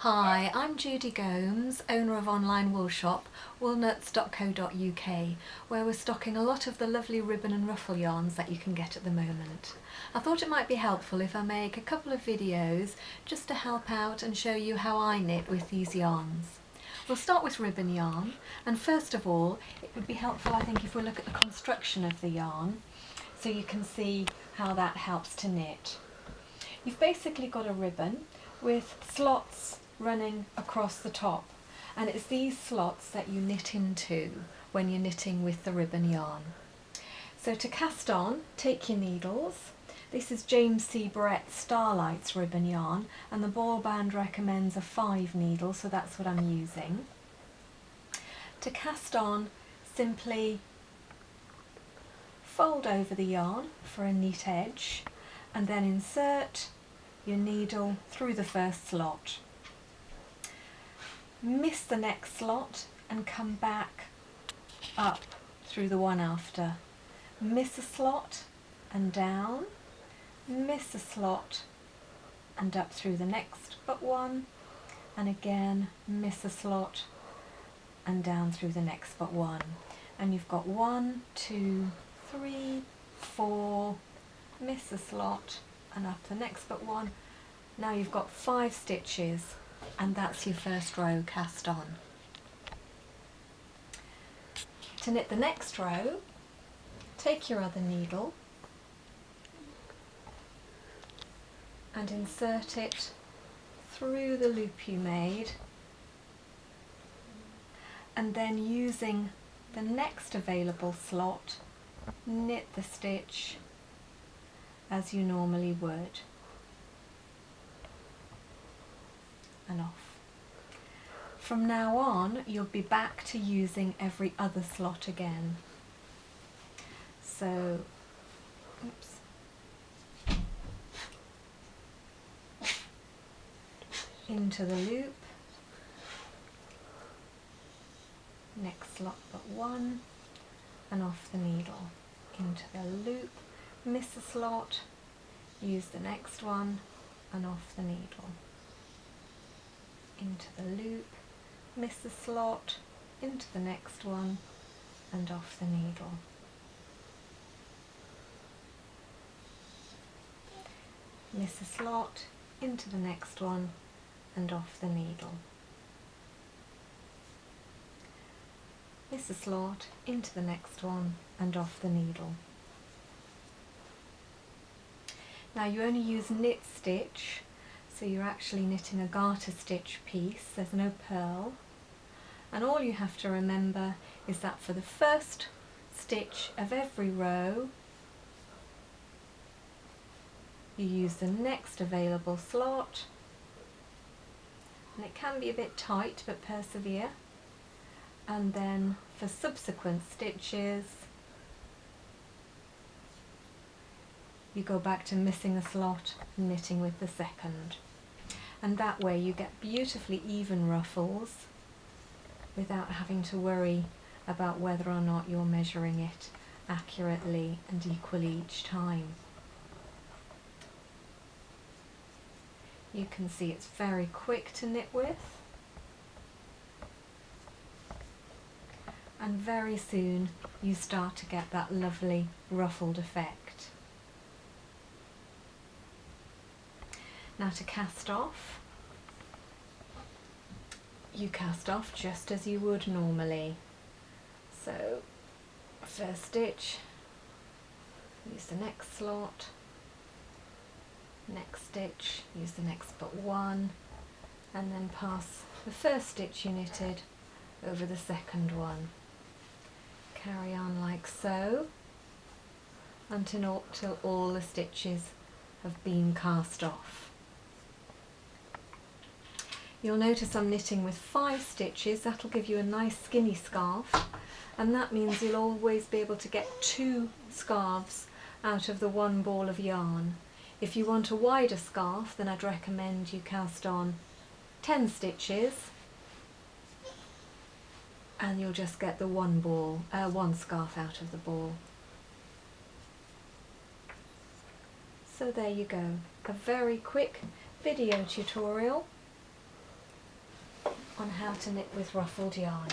Hi, I'm Judy Gomes, owner of online wool shop woolnuts.co.uk, where we're stocking a lot of the lovely ribbon and ruffle yarns that you can get at the moment. I thought it might be helpful if I make a couple of videos just to help out and show you how I knit with these yarns. We'll start with ribbon yarn, and first of all it would be helpful, I think, if we look at the construction of the yarn so you can see how that helps to knit. You've basically got a ribbon with slots running across the top, and it's these slots that you knit into when you're knitting with the ribbon yarn. So to cast on, take your needles. This is James C. Barrett Starlight's ribbon yarn, and the ball band recommends a 5 needle, so that's what I'm using. To cast on, simply fold over the yarn for a neat edge and then insert your needle through the first slot. Miss the next slot and come back up through the one after. Miss a slot and down, miss a slot and up through the next but one, and again miss a slot and down through the next but one. And you've got 1, 2, 3, 4, miss a slot and up the next but one. Now you've got 5 stitches, and that's your first row cast on. To knit the next row, take your other needle and insert it through the loop you made, and then using the next available slot, knit the stitch as you normally would, and off. From now on, you'll be back to using every other slot again. So, into the loop, next slot but one, and off the needle. Into the loop, miss a slot, use the next one, and off the needle. Into the loop, miss a slot, into the next one, and off the needle. Miss a slot, into the next one, and off the needle. Miss a slot, into the next one, and off the needle. Now you only use knit stitch, so you're actually knitting a garter stitch piece, there's no purl, and all you have to remember is that for the first stitch of every row you use the next available slot, and it can be a bit tight but persevere, and then for subsequent stitches you go back to missing a slot and knitting with the second, and that way you get beautifully even ruffles without having to worry about whether or not you're measuring it accurately and equally each time. You can see it's very quick to knit with, and very soon you start to get that lovely ruffled effect. Now to cast off, you cast off just as you would normally. So first stitch, use the next slot, next stitch, use the next but one, and then pass the first stitch you knitted over the second one. Carry on like so until all the stitches have been cast off. You'll notice I'm knitting with 5 stitches. That'll give you a nice skinny scarf, and that means you'll always be able to get 2 scarves out of the one ball of yarn. If you want a wider scarf, then I'd recommend you cast on 10 stitches and you'll just get the one scarf out of the ball. So there you go, a very quick video tutorial on how to knit with ruffled yarn.